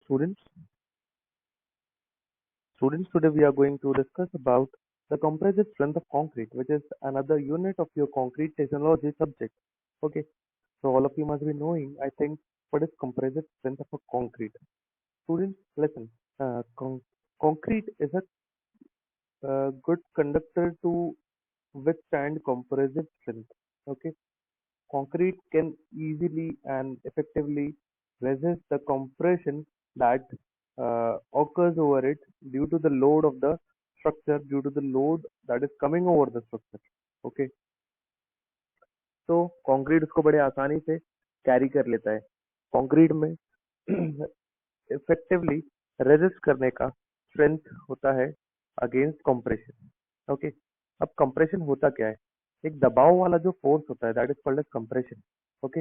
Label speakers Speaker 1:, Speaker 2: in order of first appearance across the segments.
Speaker 1: Students, today we are going to discuss about the compressive strength of concrete, which is another unit of your concrete technology subject. Okay, so all of you must be knowing, I think, what is compressive strength of a concrete. Students, listen. Concrete is a good conductor to withstand compressive strength. Okay, concrete can easily and effectively resist the compression that occurs over it due to the load of the structure, due to the load that is coming over the structure. Okay, तो concrete उसको बड़े आसानी से carry कर लेता है. Concrete में effectively resist करने का स्ट्रेंथ होता है अगेंस्ट कंप्रेशन. ओके, अब कंप्रेशन होता क्या है? एक दबाव वाला जो फोर्स होता है, that is called as compression. Okay,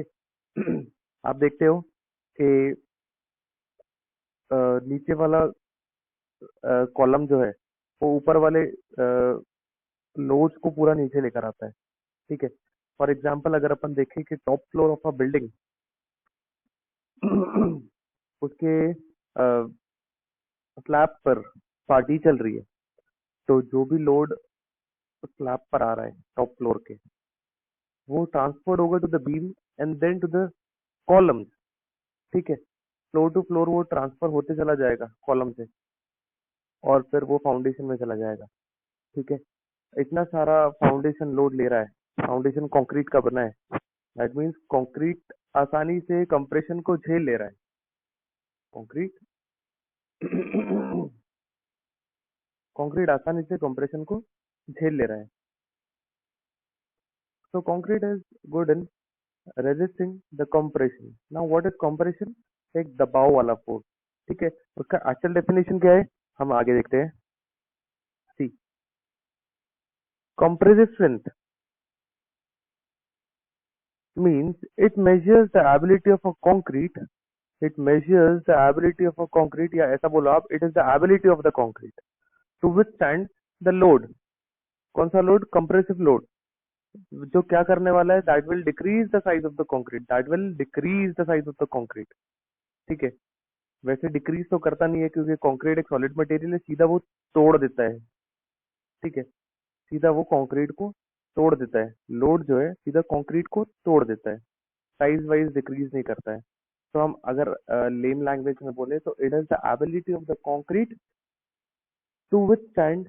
Speaker 1: आप देखते हो कि नीचे वाला कॉलम जो है वो ऊपर वाले लोड्स को पूरा नीचे लेकर आता है. ठीक है, फॉर एग्जाम्पल अगर अपन देखें कि top floor of a building, उसके स्लैब पर पार्टी चल रही है, तो जो भी लोड स्लैब पर आ रहा है टॉप फ्लोर के, वो ट्रांसफर्ड होगा to the beam and then to the columns. ठीक है, फ्लोर टू फ्लोर वो ट्रांसफर होते चला जाएगा कॉलम से, और फिर वो फाउंडेशन में चला जाएगा. ठीक है, इतना सारा फाउंडेशन लोड ले रहा है, फाउंडेशन कंक्रीट का बना है, दैट मीन्स कंक्रीट आसानी से कंप्रेशन को झेल ले रहा है. कंक्रीट कंक्रीट आसानी से कंप्रेशन को झेल ले रहा है. So concrete is good in resisting the compression. Now what is compression? एक दबाव वाला फोर्स. ठीक है, उसका एक्चुअल डेफिनेशन क्या है हम आगे देखते हैं. सी, compressive strength means it measures the ability of a concrete. It measures the ability of a concrete, या ऐसा बोलो आप, it is the ability of the concrete to withstand the load. कौन सा लोड? compressive load. जो क्या करने वाला है? That will decrease the size of the concrete. That will decrease the size of the concrete. ठीक है, वैसे डिक्रीज तो करता नहीं है क्योंकि कंक्रीट एक सॉलिड मटेरियल है, सीधा वो तोड़ देता है. ठीक है, सीधा वो कंक्रीट को तोड़ देता है. लोड जो है सीधा कंक्रीट को तोड़ देता है, साइज वाइज डिक्रीज नहीं करता है. तो हम अगर लेम लैंग्वेज में बोले तो it is the ability of the concrete to withstand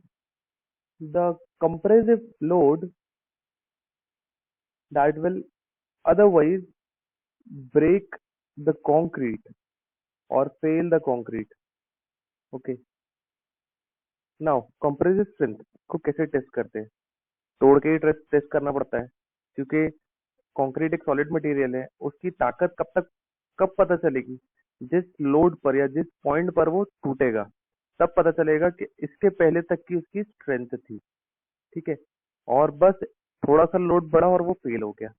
Speaker 1: the compressive load that will otherwise break the concrete or fail the concrete. Okay, now compressive strength को कैसे टेस्ट करते हैं? तोड़ के ही टेस्ट करना पड़ता है, क्योंकि कंक्रीट एक सॉलिड मटेरियल है. उसकी ताकत कब पता चलेगी? जिस लोड पर या जिस पॉइंट पर वो टूटेगा, तब पता चलेगा कि इसके पहले तक की उसकी स्ट्रेंथ थी. ठीक है, और बस थोड़ा सा लोड बढ़ा और वो फेल हो गया.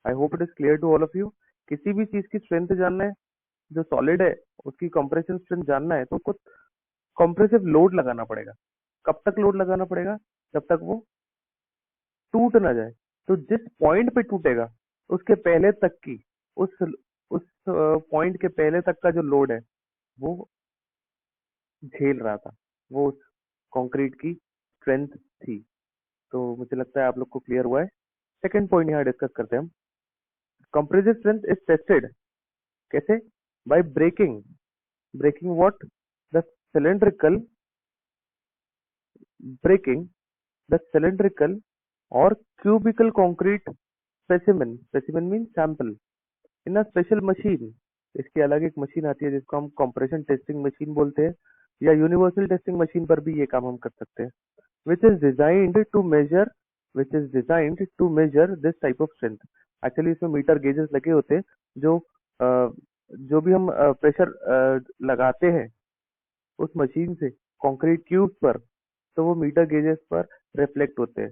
Speaker 1: I hope it is clear to all of you. किसी भी चीज की स्ट्रेंथ जानना है, जो सॉलिड है उसकी कंप्रेशन स्ट्रेंथ जानना है, तो उसको कंप्रेसिव लोड लगाना पड़ेगा. कब तक लोड लगाना पड़ेगा? जब तक वो टूट ना जाए. तो जिस पॉइंट पे टूटेगा उसके पहले तक की, उस पॉइंट के पहले तक का जो लोड है वो झेल रहा था, वो उस कंक्रीट की स्ट्रेंथ थी. तो मुझे लगता है आप लोग को क्लियर हुआ है. सेकंड पॉइंट यहाँ डिस्कस करते हैं हम. कंप्रेसिव स्ट्रेंथ इज टेस्टेड कैसे? By breaking what? The cylindrical breaking the cylindrical or cubical concrete specimen means sample in a special machine. इसकी अलग एक मशीन आती है जिसको हम कंप्रेशन टेस्टिंग मशीन बोलते हैं, या यूनिवर्सल टेस्टिंग मशीन पर भी ये काम हम कर सकते हैं. which is designed to measure this type of strength. Actually इसमें मीटर गेजेस लगे होते हैं, जो भी हम प्रेशर लगाते हैं उस मशीन से कंक्रीट क्यूब्स पर, तो वो मीटर गेजेस पर रिफ्लेक्ट होते हैं.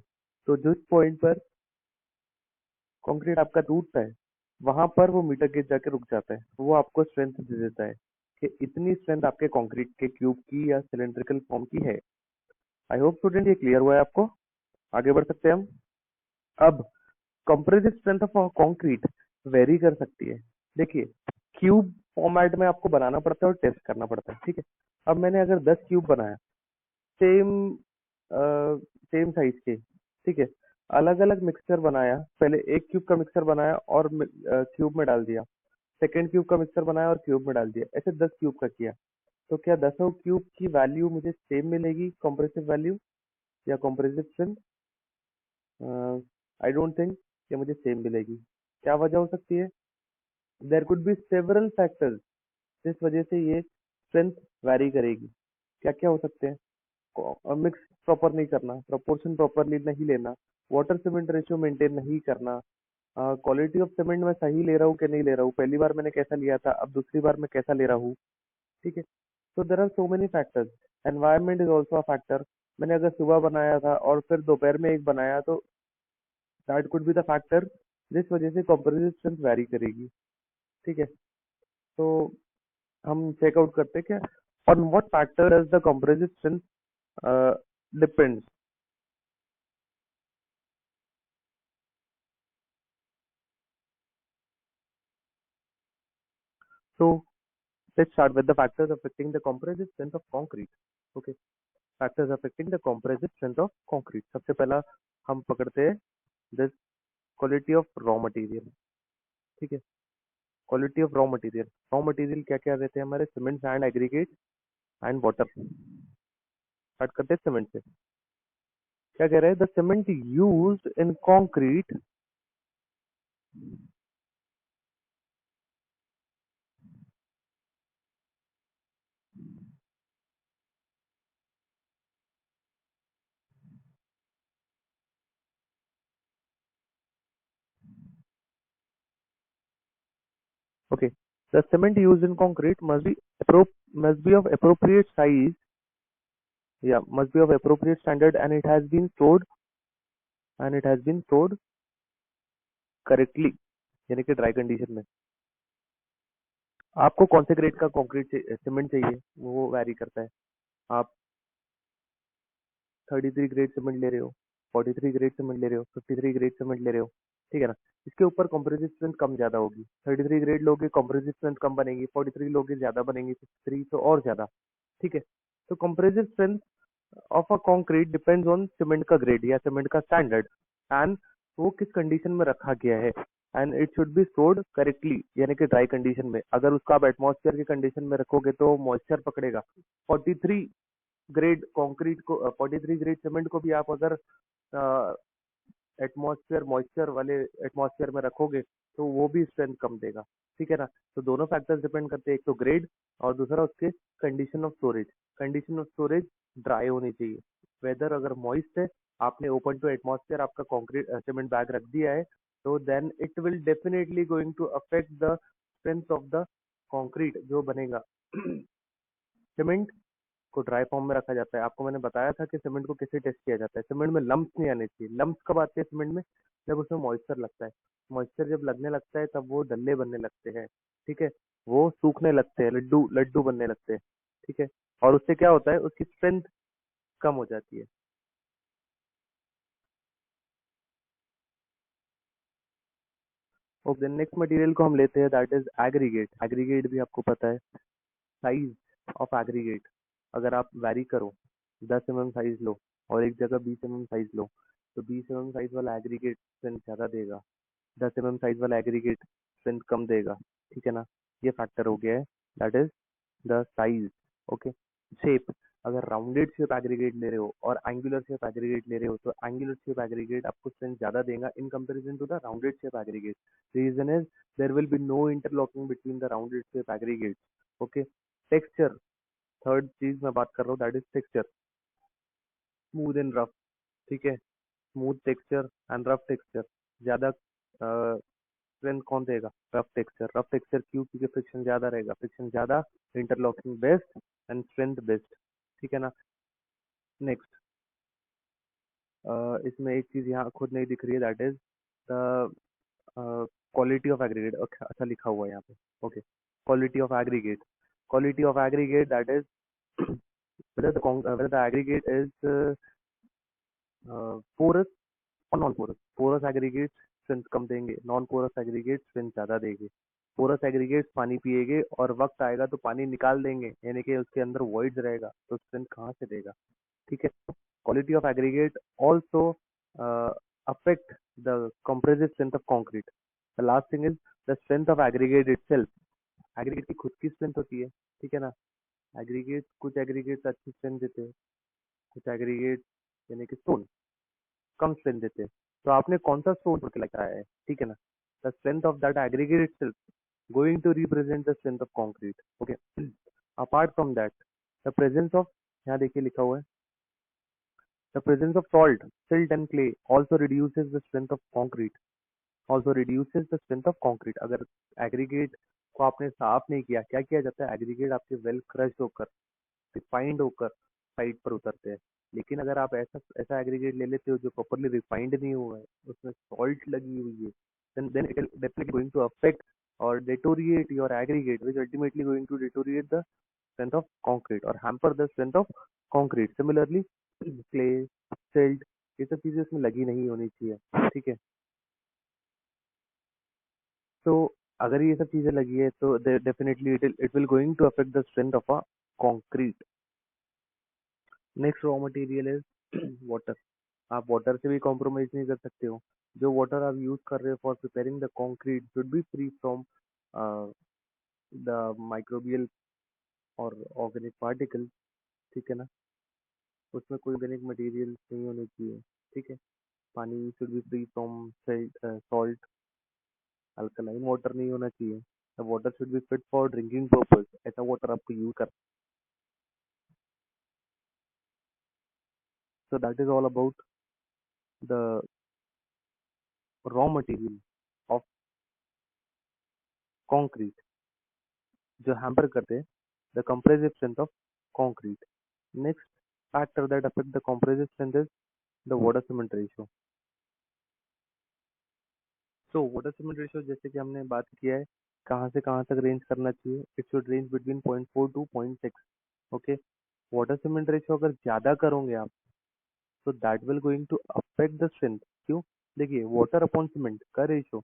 Speaker 1: तो जिस पॉइंट पर कंक्रीट आपका टूटता है वहां पर वो मीटर गेज जाके रुक जाता है. वो आपको स्ट्रेंथ दे देता है कि इतनी स्ट्रेंथ आपके कंक्रीट के क्यूब की या सिलेंड्रिकल फॉर्म की है. आई होप स्टूडेंट ये क्लियर हुआ है आपको. आगे बढ़ सकते हैं हम. अब compressive strength of concrete very कर सकती है. देखिए, क्यूब फॉर्मेट में आपको बनाना पड़ता है और टेस्ट करना पड़ता है, ठीक है। अब मैंने अगर 10 क्यूब बनाया, सेम सेम साइज के, ठीक है, अलग अलग मिक्सचर बनाया, पहले एक क्यूब का मिक्सचर बनाया और क्यूब में डाल दिया, सेकेंड क्यूब का मिक्सचर बनाया और क्यूब में डाल दिया, ऐसे 10 क्यूब का किया, तो क्या दसों क्यूब की वैल्यू मुझे सेम मिलेगी, कंप्रेसिव वैल्यू या compressive strength? I don't think कि मुझे सेम मिलेगी। क्या वजह हो सकती है? There could be several factors जिस वजह से ये स्ट्रेंथ वैरी करेगी। क्या क्या हो सकते हैं? मिक्स प्रॉपर नहीं करना, प्रोपोर्शन प्रॉपरली नहीं लेना, वाटर सीमेंट रेशियो मेंटेन नहीं करना, क्वालिटी ऑफ सीमेंट मैं सही ले रहा हूँ कि नहीं ले रहा हूँ, पहली बार मैंने कैसा लिया था, अब दूसरी बार मैं कैसा ले रहा हूँ, ठीक है। तो there are so many factors. Environment is also a factor. मैंने अगर सुबह बनाया था और फिर दोपहर में एक बनाया, तो that could be the factor जिस वजह से कंपैरिजन स्ट्रेंथ वैरी करेगी, ठीक है। तो हम चेकआउट करते हैं क्या, on what factor does the comparison strength depends. So let's start with the factors affecting the compressive strength of concrete. Okay, factors affecting the compressive strength of concrete. सबसे पहला हम पकड़ते हैं this quality of raw material, ठीक है। Quality of raw material क्या क्या रहते हैं हमारे? Cement, sand, aggregate and water. Start करते हैं सीमेंट से। क्या कह रहे हैं? The cement used in concrete, okay, the cement used in concrete must be of appropriate size, yeah, must be of appropriate standard, and it has been stored correctly, यानी कि dry condition में। आपको कौन से ग्रेड का concrete cement चाहिए वो vary करता है। आप 33 ग्रेड सीमेंट ले रहे हो, 43 ग्रेड सीमेंट ले रहे हो, 53 ग्रेड सीमेंट ले रहे हो, ठीक है ना। इसके ऊपर कंप्रेसिव स्ट्रेंथ कम ज्यादा होगी। 33 ग्रेड लोगे कंप्रेसिव स्ट्रेंथ कम बनेगी, 43 लोगे ज्यादा बनेगी, 53 तो और ज्यादा, ठीक है। तो compressive strength of a concrete depends on cement का ग्रेड या सीमेंट का स्टैंडर्ड, एंड वो किस कंडीशन में रखा गया है, and it should be stored correctly, यानी कि ड्राई कंडीशन में। अगर उसका आप एटमॉस्फेयर की कंडीशन में रखोगे तो मॉइस्चर पकड़ेगा। 43 ग्रेड कंक्रीट को, 43 ग्रेड सीमेंट को भी आप अगर एटमॉस्फेयर मॉइस्चर वाले एटमॉस्फेयर में रखोगे तो वो भी स्ट्रेंथ कम देगा, ठीक है ना। तो दोनों फैक्टर्स डिपेंड करते हैं, एक तो ग्रेड और दूसरा उसके condition of storage. Condition of storage dry होनी चाहिए। वेदर अगर मॉइस्ट है, आपने ओपन टू एटमॉस्फेयर आपका कंक्रीट सीमेंट बैग रख दिया है, तो then it will definitely going to affect the strength of the concrete जो बनेगा। सीमेंट को ड्राई फॉर्म में रखा जाता है। आपको मैंने बताया था कि सीमेंट को कैसे टेस्ट किया जाता है। सीमेंट में लम्प्स नहीं आने चाहिए। लम्प्स कब आते हैं सीमेंट में? जब उसमें मॉइस्चर लगता है। मॉइस्चर जब लगने लगता है तब वो डल्ले बनने लगते हैं, ठीक है। वो सूखने लगते हैं, लड्डू लड्डू बनने लगते हैं, ठीक है। और उससे क्या होता है, उसकी स्ट्रेंथ कम हो जाती है। और देन नेक्स्ट मटेरियल को हम लेते हैं, दैट इज एग्रीगेट। एग्रीगेट भी आपको पता है, साइज ऑफ एग्रीगेट। अगर आप वैरी करो, 10 mm साइज लो और एक जगह 20 mm साइज लो, तो 20 mm साइज वाला एग्रीगेट स्ट्रेंथ ज्यादा देगा, 10 mm साइज वाला एग्रीगेट स्ट्रेंथ कम देगा, ठीक है ना। ये फैक्टर हो गया है, that is the size. Okay, shape. अगर राउंडेड शेप एग्रीगेट ले रहे हो और एंगुलर शेप एग्रीगेट ले रहे हो, तो एंगुलर शेप एग्रीगेट आपको स्ट्रेंथ ज्यादा देगा in comparison to the rounded shape aggregate. Reason is there will be no interlocking between the rounded shape aggregate. Okay, texture. Third चीज मैं बात कर रहा हूँ, that is texture. Smooth and rough, ठीक है। Smooth texture and rough texture ज्यादा strength कौन देगा? Rough texture. रफ टेक्सचर क्यों? क्योंकि फ्रिक्शन ज्यादा रहेगा, फ्रिक्शन ज्यादा, interlocking best and strength best, ठीक है ना। नेक्स्ट, इसमें एक चीज यहाँ खुद नहीं दिख रही है, that is the quality of aggregate. अच्छा लिखा हुआ है यहाँ पे, okay. Quality of aggregate, quality of aggregate, that is whether the aggregate is porous और non porous. Porous aggregate strength कम देंगे, नॉन पोरस एग्रीगेट स्ट्रेंथ ज्यादा देंगे, पोरस एग्रीगेट्स पानी पिएंगे और वक्त आएगा तो पानी निकाल देंगे, यानी कि उसके अंदर वॉइड्स रहेगा, तो स्ट्रेंथ कहाँ से देगा? ठीक है। Quality of aggregate also affect the compressive strength of concrete. The last thing is the strength of aggregate itself. Aggregate की खुद की स्ट्रेंथ होती है, ठीक है ना। एग्रीगेट, कुछ एग्रीगेट अच्छी स्ट्रेंथ देते हैं, कुछ एग्रीगेट यानी कि स्टोन कम स्ट्रेंथ देते हैं। तो आपने कौन सा स्टोन के लगाया है, ठीक है ना। The strength of that aggregate itself going to represent the strength of concrete. Okay, apart from that the presence of, यहाँ देखिए लिखा हुआ है, the presence of salt, silt and clay also reduces the strength of concrete. Also reduces the strength of concrete. अगर aggregate को आपने साफ नहीं किया, क्या किया जाता है, एग्रीगेट आपके वेल क्रश्ड होकर, रिफाइंड होकर साइड पर उतरते हैं। लेकिन अगर आप ऐसा ऐसा एग्रीगेट ले लेते हो जो प्रॉपर्ली रिफाइंड नहीं हुआ है, उसमें सॉल्ट लगी हुई है, then it is definitely going to affect or deteriorate your aggregate, which ultimately going to deteriorate the strength of concrete or hamper the strength of concrete. Similarly, clay, silt, ये सब चीजें इसमें लगी नहीं होनी चाहिए, ठीक है। तो अगर ये सब चीजें लगी है तो definitely it will going to affect the strength of a concrete. Next raw material is water. आप वाटर से भी कॉम्प्रोमाइज नहीं कर सकते हो। जो वाटर आप यूज कर रहे हो for preparing the concrete should be free from the microbial और ऑर्गेनिक पार्टिकल, ठीक है ना। उसमें कोई ऑर्गेनिक मटेरियल नहीं होने चाहिए, ठीक है। पानी should be free from salt, alkaline water नहीं होना चाहिए। The water should be fit for drinking purpose, ऐसा वाटर आपको यूज कर। So that is all about the raw material of concrete जो हैम्पर करते हैं the compressive strength of concrete. Next factor that affect the compressive strength is the water cement ratio. So water cement ratio जैसे कि हमने बात किया है, कहाँ से कहाँ तक रेंज करना चाहिए, it should range between 0.4 to 0.6। Okay, water cement ratio अगर ज्यादा करोगे आप तो that will going to affect the strength. क्यों? देखिए, वाटर अपॉन सीमेंट का रेशियो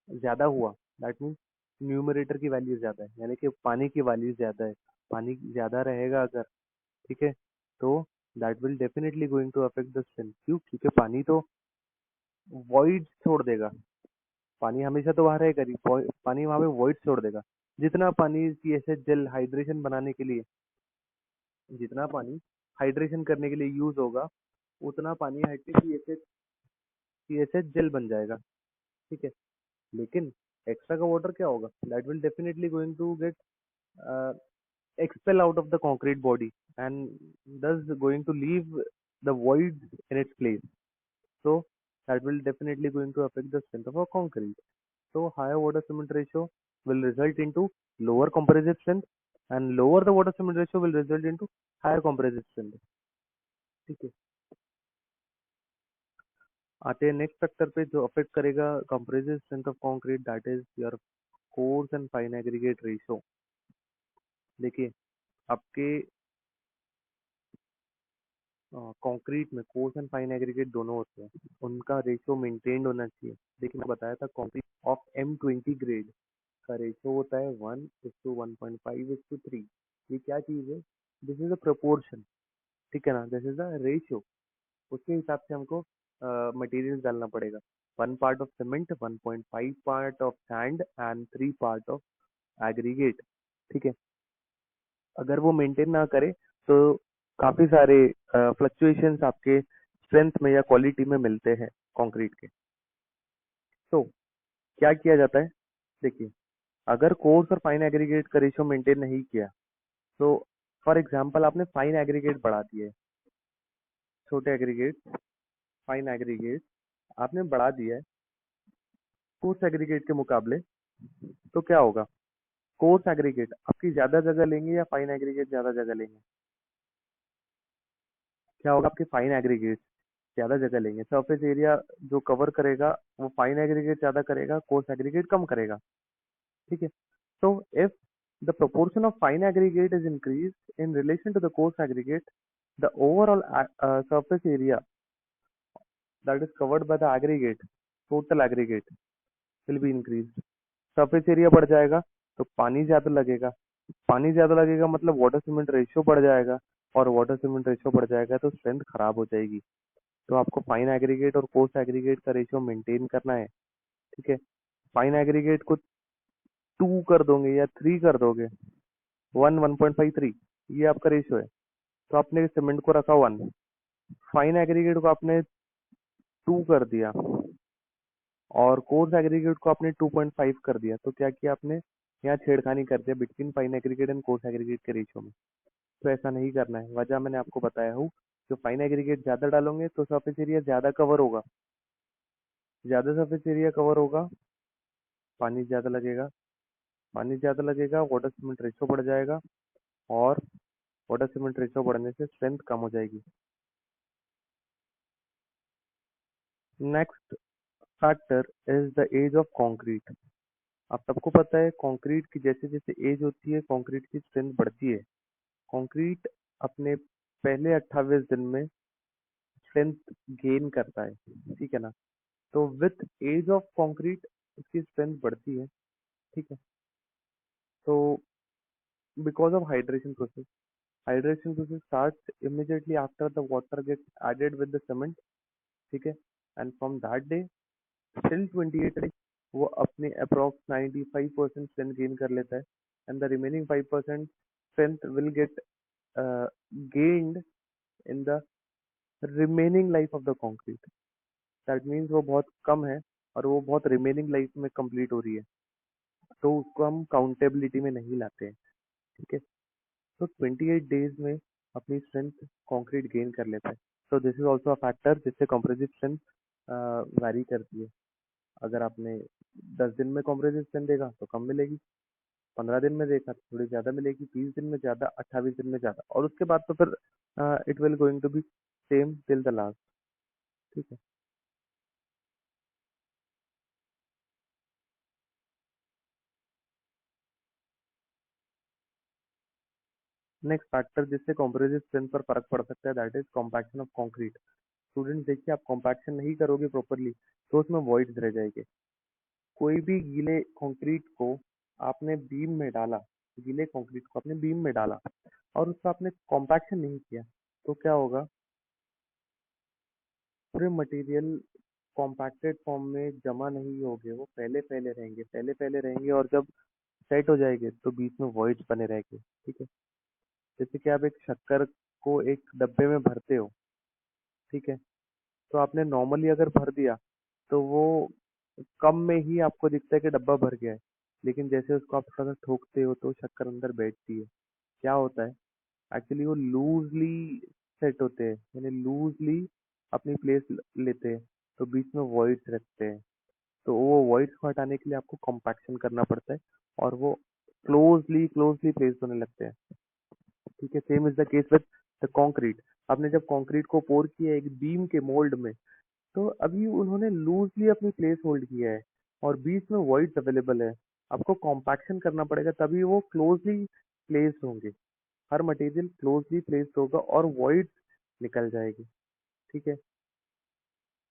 Speaker 1: ज्यादा हुआ, दैट मीन्स न्यूमरेटर की वैल्यू ज्यादा है, यानी कि पानी की वैल्यू ज्यादा है। पानी ज्यादा रहेगा अगर, ठीक है, तो that will definitely going to affect the strength. क्यों? क्योंकि पानी तो वॉइड छोड़ देगा, पानी हमेशा तो वहां रहेगा नहीं, पानी वहां पे वॉइड छोड़ देगा। जितना पानी की ऐसे जल हाइड्रेशन बनाने के लिए, जितना पानी हाइड्रेशन करने के लिए यूज होगा, उतना पानी सी एस एच जेल बन जाएगा, ठीक है। लेकिन एक्स्ट्रा का वाटर क्या होगा, that will definitely going to get expel out of the concrete body and thus going to leave the void in its place. So that will definitely going to affect the strength of a concrete. So higher water cement ratio will result into lower compressive strength and lower the water cement ratio will result into higher compressive strength, ठीक है। आते हैं next factor पे जो affect करेगा compressive strength of concrete, that is your course and fine aggregate ratio. देखिए, आपके concrete में कोर्स एंड फाइन एग्रीगेट दोनों होते हैं, उनका रेशियो मेंटेन्ड होना चाहिए। देखिए, मैं बताया था कंक्रीट ऑफ M20 ग्रेड का रेशियो होता है 1:1.5:3। ये क्या चीज है? दिस इज अ प्रोपोर्शन, ठीक है ना, दिस इज अ रेशियो। उसके हिसाब से हमको मटेरियल डालना पड़ेगा। 1 part of cement, 1.5 part of sand and 3 part of aggregate, ठीक है। अगर वो मेंटेन ना करे तो काफी सारे फ्लक्चुएशंस आपके स्ट्रेंथ में या क्वालिटी में मिलते हैं कंक्रीट के। तो क्या किया जाता है, देखिए, अगर कोर्स और फाइन एग्रीगेट का रेशियो मेंटेन नहीं किया तो फॉर एग्जांपल आपने फाइन एग्रीगेट बढ़ा दिए, छोटे एग्रीगेट, फाइन एग्रीगेट आपने बढ़ा दिया है कोर्स एग्रीगेट के मुकाबले, तो क्या होगा, कोर्स एग्रीगेट आपकी ज्यादा जगह लेंगे या फाइन एग्रीगेट ज्यादा जगह लेंगे? क्या होगा, आपके फाइन एग्रीगेट ज्यादा जगह लेंगे, सरफेस एरिया जो कवर करेगा वो फाइन एग्रीगेट ज्यादा करेगा, कोर्स एग्रीगेट कम करेगा, ठीक है। तो if the proportion of fine aggregate is increased in relation to the coarse aggregate, the overall surface area that is covered by the aggregate, total aggregate will be increased. Surface area बढ़ जाएगा तो पानी ज़्यादा लगेगा, पानी ज़्यादा लगेगा मतलब वाटर सीमेंट रेशियो बढ़ जाएगा, और वाटर सीमेंट रेशियो बढ़ जाएगा तो स्ट्रेंथ खराब हो जाएगी। तो आपको फाइन एग्रीगेट और कोर्स एग्रीगेट का रेशियो मेंटेन करना है। ठीक है, फाइन एग्रीगेट को 2 कर दोगे या 3 कर दोगे, 1.53, ये आपका रेशियो है। तो आपने सीमेंट को रखा 1, फाइन एग्रीगेट को आपने 2 कर दिया, और कोर्स एग्रीगेट को आपने 2.5 कर दिया। तो क्या किया आपने, यहाँ छेड़खानी कर दिया between fine aggregate and coarse aggregate के रेशियो में। तो ऐसा नहीं करना है, वजह मैंने आपको बताया हूँ। जो फाइन एग्रीगेट ज़्यादा डालोगे तो सरफेस एरिया ज़्यादा कवर होगा, ज़्यादा सरफेस एरिया कवर होगा, पानी ज़्यादा लगेगा, पानी ज़्यादा लगेगा, वाटर सीमेंट रेशियो बढ़ जाएगा, और वाटर सीमेंट रेशियो बढ़ने से स्ट्रेंथ कम हो जाएगी। Next factor is the age of concrete. आप सबको पता है कंक्रीट की जैसे जैसे एज होती है कंक्रीट की स्ट्रेंथ बढ़ती है। कंक्रीट अपने पहले 28 दिन में स्ट्रेंथ गेन करता है, ठीक है ना। तो विथ एज ऑफ कंक्रीट उसकी स्ट्रेंथ बढ़ती है, ठीक है। तो because of hydration process start immediately after the water get added with the cement, ठीक है। And from that day till 28 day वो अपने अप्रॉक्स 95% स्ट्रेंथ गेन कर लेता है, and the remaining 5% strength will get gained in the remaining life of the concrete. That means वो बहुत कम है और वो बहुत रिमेनिंग लाइफ में कंप्लीट हो रही है, तो उसको हम काउंटेबिलिटी में नहीं लाते हैं, ठीक है। तो 28 डेज में अपनी स्ट्रेंथ कंक्रीट गेन कर लेता है। तो this is also a factor जिससे कंप्रेसिव स्ट्रेंथ वैरी करती है। अगर आपने 10 दिन में कंप्रेसिव स्ट्रेंथ देखा तो कम मिलेगी, 15 दिन में देखा तो थोड़ी ज़्यादा मिलेगी, 20 दिन में ज़्यादा, 28 दिन में ज़्यादा, और उसके बाद तो फिर it will going to be same till the last, ठीक है। नेक्स्ट फैक्टर जिससे कंप्रेसिव स्ट्रेंथ पर फर्क पड़ सकता है that is compaction of concrete. Students देखिए, आप कॉम्पैक्शन नहीं करोगे प्रॉपरली तो उसमें वॉइड्स रह जाएंगे। कोई भी गीले कंक्रीट को आपने बीम में डाला, गीले कंक्रीट को आपने बीम में डाला और उसका आपने कॉम्पैक्शन नहीं किया, तो क्या होगा, पूरे मटेरियल कॉम्पैक्टेड फॉर्म में जमा नहीं होंगे, वो फैले फैले रहेंगे, फैले फैले रहेंगे, और जब सेट हो जाएंगे तो बीच में वॉइड्स बने रहेंगे, ठीक है। जैसे कि आप एक शक्कर को एक डब्बे में भरते हो, ठीक है। तो आपने नॉर्मली अगर भर दिया तो वो कम में ही आपको दिखता है कि डब्बा भर गया है, लेकिन जैसे उसको आप थोड़ा सा ठोकते हो तो शक्कर अंदर बैठती है। क्या होता है, एक्चुअली वो लूजली सेट होते हैं, यानी लूजली अपनी प्लेस लेते हैं, तो बीच में वॉइड्स रखते हैं। तो वो वॉइड्स को हटाने के लिए आपको कॉम्पैक्शन करना पड़ता है, और वो क्लोजली क्लोजली प्लेस होने लगते हैं, ठीक है। Same is the case with the concrete. आपने जब कंक्रीट को पोर किया एक बीम के मोल्ड में, तो अभी उन्होंने लूजली अपनी प्लेस होल्ड किया है और बीच में वॉइड्स अवेलेबल है। आपको कॉम्पैक्शन करना पड़ेगा तभी वो क्लोजली प्लेस्ड होंगे, हर मटेरियल क्लोजली प्लेस्ड होगा और वॉइड्स निकल जाएगी, ठीक है।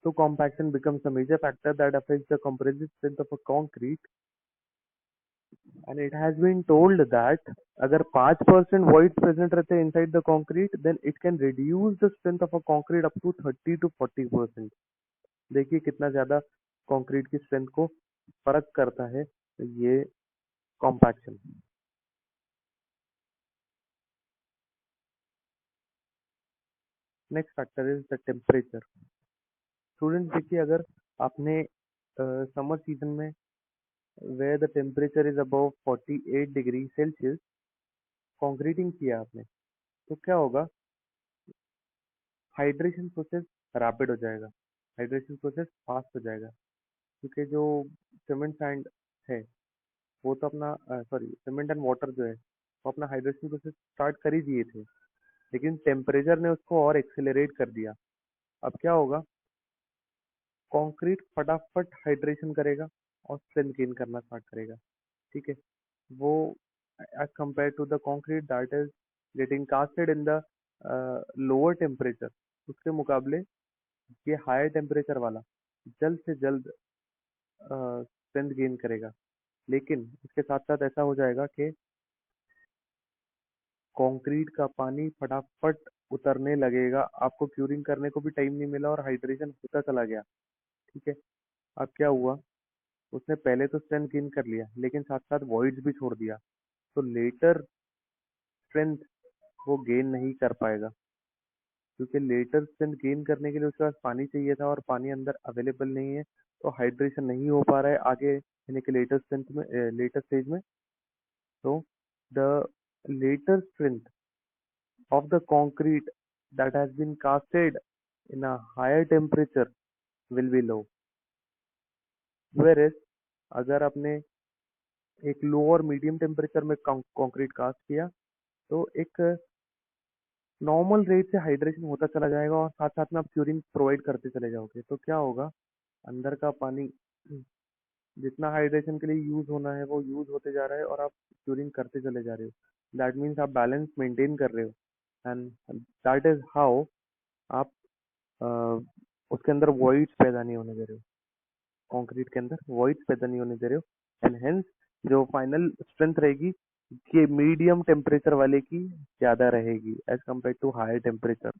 Speaker 1: तो compaction becomes a major factor that affects the compressive strength of a concrete, and it has been told that अगर 5% voids present रहते हैं inside the concrete, then it can reduce the strength of a concrete up to 30 to 40%। देखिए कितना ज्यादा concrete की strength को फर्क करता है ये compaction. Next factor is the temperature. Students देखिए, अगर आपने समर सीजन में where the temperature is above 48 degree Celsius concreting किया आपने, तो क्या होगा, हाइड्रेशन प्रोसेस रैपिड हो जाएगा, हाइड्रेशन प्रोसेस फास्ट हो जाएगा, क्योंकि जो सीमेंट सैंड है वो तो अपना, सॉरी, सीमेंट एंड वाटर जो है वो अपना हाइड्रेशन प्रोसेस स्टार्ट कर ही दिए थे, लेकिन टेम्परेचर ने उसको और एक्सेलरेट कर दिया। अब क्या होगा, कंक्रीट फटाफट हाइड्रेशन करेगा और स्ट्रेंथ गेन करना स्टार्ट करेगा, ठीक है। वो as compare to the concrete that is getting casted in the lower temperature, उसके मुकाबले ये हायर टेम्परेचर वाला जल्द से जल्द स्ट्रेंथ गेन करेगा, लेकिन इसके साथ साथ ऐसा हो जाएगा कि कंक्रीट का पानी फटाफट उतरने लगेगा, आपको क्यूरिंग करने को भी टाइम नहीं मिला और हाइड्रेशन होता चला गया। ठीक है। अब क्या हुआ, उसने पहले तो स्ट्रेंथ गेन कर लिया लेकिन साथ साथ वॉइड्स भी छोड़ दिया, तो लेटर स्ट्रेंथ वो गेन नहीं कर पाएगा, क्योंकि लेटर स्ट्रेंथ गेन करने के लिए उसके पास पानी चाहिए था और पानी अंदर अवेलेबल नहीं है, तो हाइड्रेशन नहीं हो पा रहा है आगे यानी कि लेटर स्ट्रेंथ में, लेटर स्टेज में। तो the later strength of the concrete that has been casted in a higher temperature will be low, whereas अगर आपने एक लो और मीडियम टेम्परेचर में कंक्रीट कास्ट किया तो एक नॉर्मल रेट से हाइड्रेशन होता चला जाएगा और साथ साथ में आप क्यूरिंग प्रोवाइड करते चले जाओगे, तो क्या होगा, अंदर का पानी जितना हाइड्रेशन के लिए यूज होना है वो यूज होते जा रहा है और आप क्यूरिंग करते चले जा रहे हो। दैट मीन्स आप बैलेंस मेंटेन कर रहे हो, एंड दैट इज हाउ आप अ, उसके अंदर वॉइड्स पैदा नहीं होने दे रहे हो, कंक्रीट के अंदर वॉइड्स पैदा नहीं होने दे रहे हो, एंड हेंस जो फाइनल स्ट्रेंथ रहेगी कि मीडियम टेम्परेचर वाले की ज्यादा रहेगी as compare to higher temperature.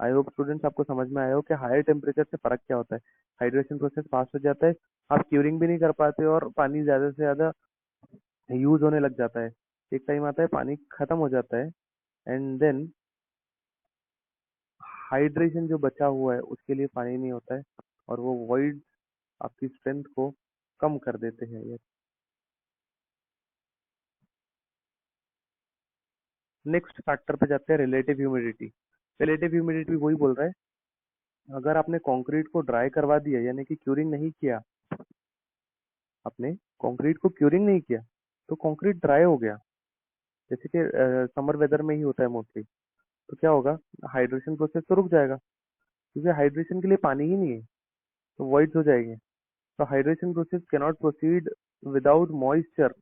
Speaker 1: I hope students आपको समझ में आया हो कि हायर टेम्परेचर से फर्क क्या होता है। हाइड्रेशन प्रोसेस फास्ट हो जाता है, आप क्यूरिंग भी नहीं कर पाते और पानी ज्यादा से ज्यादा यूज होने लग जाता है। एक टाइम आता है पानी खत्म हो जाता है, एंड देन हाइड्रेशन जो बचा हुआ है उसके लिए पानी नहीं होता है और वो वॉइड आपकी स्ट्रेंथ को कम कर देते हैं ये। नेक्स्ट फैक्टर पे जाते हैं, रिलेटिव ह्यूमिडिटी। रिलेटिव ह्यूमिडिटी वही बोल रहा है, अगर आपने कंक्रीट को ड्राई करवा दिया यानी कि क्यूरिंग नहीं किया, आपने कंक्रीट को क्यूरिंग नहीं किया तो कंक्रीट ड्राई हो गया, जैसे कि समर वेदर में ही होता है मोस्टली, तो क्या होगा, हाइड्रेशन प्रोसेस तो रुक जाएगा क्योंकि हाइड्रेशन के लिए पानी ही नहीं है, तो वॉइड्स हो जाएंगे। तो hydration process can not proceed without moisture,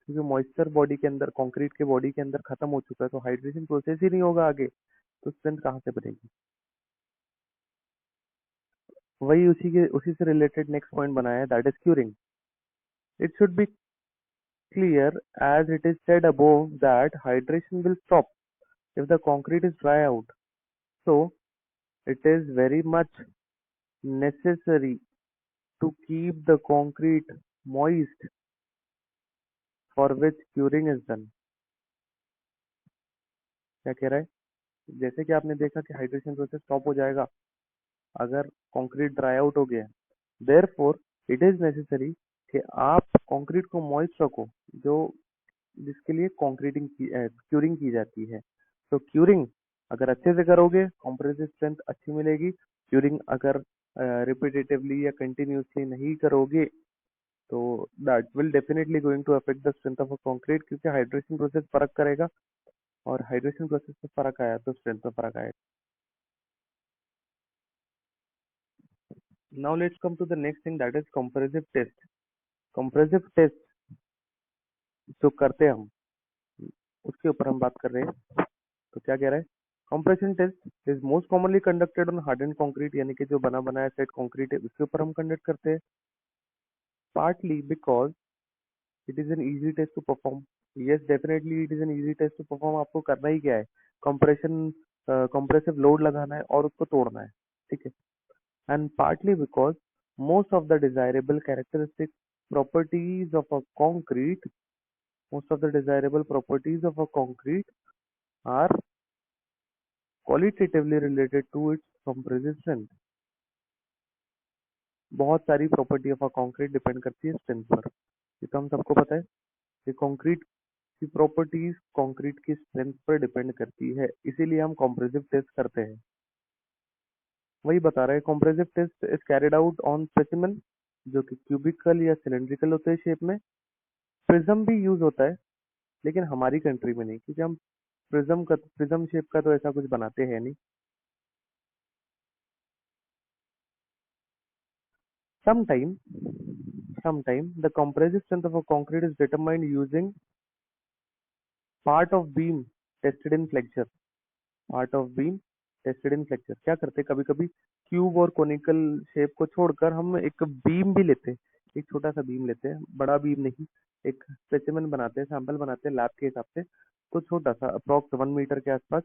Speaker 1: क्योंकि मॉइस्चर बॉडी के अंदर, कंक्रीट के बॉडी के अंदर खत्म हो चुका है, तो हाइड्रेशन प्रोसेस ही नहीं होगा आगे, तो स्ट्रेंथ कहाँ से बनेगी। वही उसी से रिलेटेड नेक्स्ट पॉइंट बनाया है, that is curing. It should be clear as it is said above that hydration will stop if the concrete is dry out. So it is very much necessary to keep the concrete moist for which curing is done. क्या कह रहा है, जैसे कि आपने देखा कि hydration process stop हो जाएगा अगर कंक्रीट ड्राई आउट हो गया, देयरफॉर इट इज नेसेसरी कि आप कंक्रीट को मॉइस्ट रखो, जो जिसके लिए कंक्रीटिंग की क्यूरिंग की जाती है। तो क्यूरिंग अगर अच्छे से करोगे कॉम्प्रेसिव स्ट्रेंथ अच्छी मिलेगी, क्यूरिंग अगर रिपीटेटिवली या कंटिन्यूसली नहीं करोगे तो that will definitely going to affect the strength of a concrete, क्योंकि हाइड्रेशन प्रोसेस फर्क करेगा और हाइड्रेशन प्रोसेस में फर्क आया तो स्ट्रेंथ में फर्क आएगा। Now let's come to the next thing, that is comparative test. Comparative test जो करते हैं हम उसके ऊपर हम बात कर रहे हैं। तो क्या कह रहा है, compression test is most commonly conducted on harden concrete, यानी कि जो बना बनाया सेट कंक्रीट है उसके ऊपर हम कंडक्ट करते हैं, partly because it is an easy test to perform. Yes definitely it is an easy test to perform, आपको करना ही क्या है, कंप्रेशन कंप्रेसिव लोड लगाना है और उसको तोड़ना है, ठीक है। And partly because most of the desirable characteristic properties of a concrete, most of the desirable properties of a concrete are qualitatively related to its compressive strength। बहुत सारी property of a concrete depend करती है strength पर, ये तो हम सबको पता है कि कंक्रीट की प्रॉपर्टीज कंक्रीट की स्ट्रेंथ पर डिपेंड करती है, इसीलिए हम कॉम्प्रेसिव टेस्ट करते हैं। वही बता रहे हैं, compressive test is carried out on specimen जो कि क्यूबिकल या सिलेंड्रिकल होते हैं शेप में। प्रिज्म भी यूज होता है लेकिन हमारी कंट्री में नहीं, क्योंकि हम प्रिज्म शेप का तो ऐसा कुछ बनाते हैं नहीं। Sometime, sometime the compressive strength of a concrete is determined using part of beam tested in flexure। Part of beam tested in flexure, क्या करते हैं कभी कभी क्यूब और कोनिकल शेप को छोड़कर हम एक बीम भी लेते हैं, एक छोटा सा बीम लेते हैं, बड़ा बीम नहीं, एक स्पेसिमेन बनाते हैं, सैंपल बनाते हैं लैब के हिसाब से, तो छोटा सा अप्रोक्स 1 मीटर के आसपास,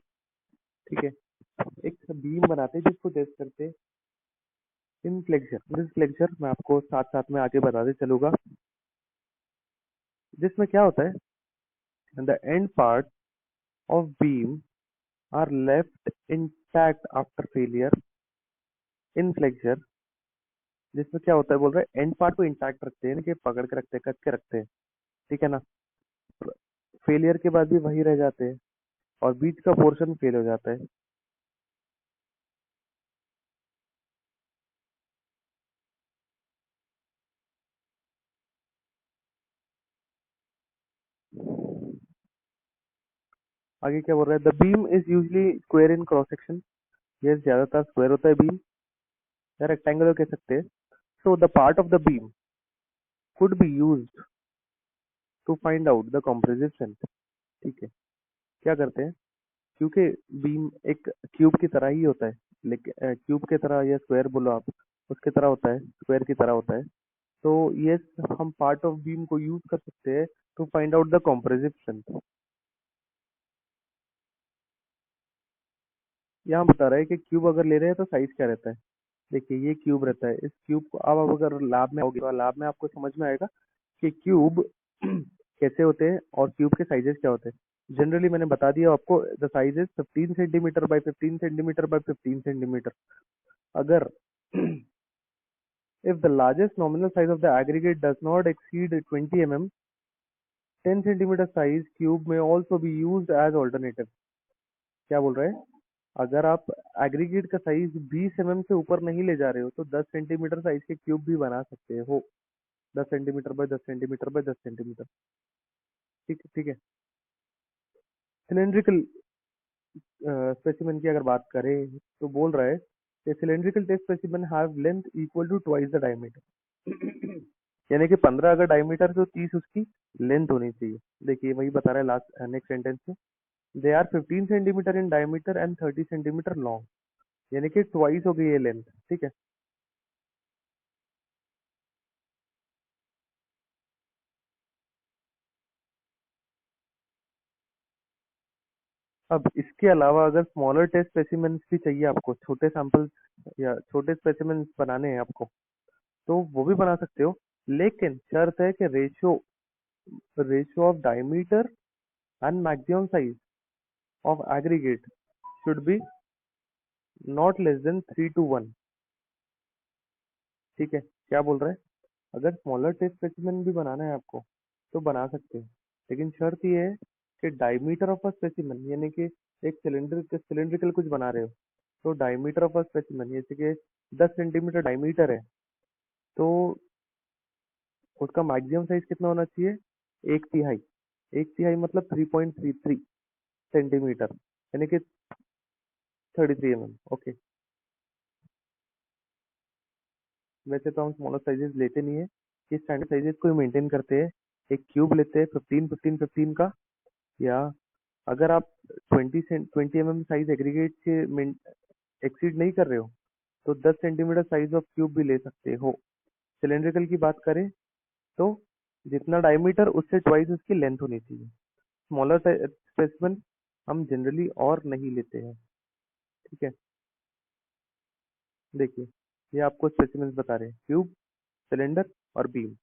Speaker 1: ठीक है। एक बीम बनाते हैं जिसको टेस्ट करते हैं इन फ्लेक्चर, दिस फ्लेक्चर मैं आपको साथ साथ में आगे बताते चलूंगा। जिसमें क्या होता है, the end part of beam are left intact after failure in flexure. जिसमें क्या होता है, बोल रहे हैं एंड पार्ट को इंटैक्ट रखते हैं, कि पकड़ के रखते हैं, कस के रखते हैं, ठीक है ना। फेलियर के बाद भी वही रह जाते हैं और बीच का पोर्शन फेल हो जाता है। आगे क्या बोल रहा है, the beam is usually square in cross section. ये ज्यादातर स्क्वायर होता है बीम, या रेक्टेंगुलर कह सकते हैं। So the part of the beam could be used to find out the compressive strength, ठीक है। क्या करते हैं, क्योंकि बीम एक क्यूब की तरह ही होता है, लेकिन क्यूब की तरह या स्क्वायर बोलो आप, उसकी तरह होता है, स्क्वायर की तरह होता है। तो ये हम पार्ट ऑफ बीम को यूज कर सकते हैं to find out the compressive strength. यहाँ बता रहा है कि क्यूब अगर ले रहे हैं तो साइज क्या रहता है। देखिए ये क्यूब रहता है, इस क्यूब को अब अगर लैब में आओगे तो लैब में आपको समझ में आएगा कि क्यूब कैसे होते हैं और क्यूब के साइजेस क्या होते हैं। जनरली मैंने बता दिया आपको, the size is 15 centimetre by 15 centimetre by 15 centimetre. अगर if the largest nominal size of the aggregate does not exceed 20 mm, 10 centimeter size cube may also be used as alternative। क्या बोल रहे हैं, अगर आप एग्रीगेट का साइज 20 से ऊपर नहीं ले जा रहे हो तो 10 सेंटीमीटर साइज के क्यूब भी बना सकते हो। 10 centimetre bye 10 centimetre bye 10 centimetre, ठीक है, ठीक है। सिलेंड्रिकल स्पेसिमेन की अगर बात करें तो बोल रहा है कि cylindrical test specimen have length equal to twice the diameter. यानी कि 15 अगर डायमीटर तो 30 उसकी लेंथ होनी चाहिए। देखिए वही बता रहा है लास्ट नेक्स्ट सेंटेंस में, they are 15 centimetre in diameter and 30 centimetre long. यानी कि ट्वाइस हो गई ये लेंथ, ठीक है। अब इसके अलावा अगर स्मॉलर टेस्ट स्पेसिमेंस भी चाहिए आपको, छोटे सैंपल्स या छोटे स्पेसिमेंस बनाने हैं आपको, तो वो भी बना सकते हो। लेकिन शर्त है कि ratio ratio of diameter and maximum size of aggregate should be not less than 3:1, ठीक है। क्या बोल रहे हैं, अगर स्मॉलर टेस्ट स्पेसिमेन भी बनाना है आपको तो बना सकते हैं, लेकिन शर्त ये है कि डायमीटर ऑफ अ स्पेसिमेन, यानी कि एक सिलेंड्रिकल कुछ बना रहे हो तो डायमीटर ऑफ अ स्पेसिमेन जैसे कि 10 सेंटीमीटर डायमीटर है, तो उसका मैक्सिमम साइज कितना होना चाहिए, एक तिहाई। एक तिहाई मतलब 3.33 सेंटीमीटर, यानी कि 33 mm, ओके। वैसे तो हम स्मॉलर साइजेस लेते नहीं है, ये स्टैंडर्ड साइजेस को ही मेंटेन करते हैं। एक क्यूब लेते हैं 15 15 15 का, या अगर आप 20 mm साइज एग्रीगेट से एक्सीड नहीं कर रहे हो तो 10 सेंटीमीटर साइज ऑफ क्यूब भी ले सकते हो। सिलेंड्रिकल की बात करें तो जितना डायमीटर उससे ट्वाइस उसकी लेंथ होनी चाहिए। स्मॉलर स्पेसिमेन हम जनरली और नहीं लेते हैं, ठीक है। देखिए ये आपको स्पेसिमेन बता रहे हैं, क्यूब, सिलेंडर और बीम।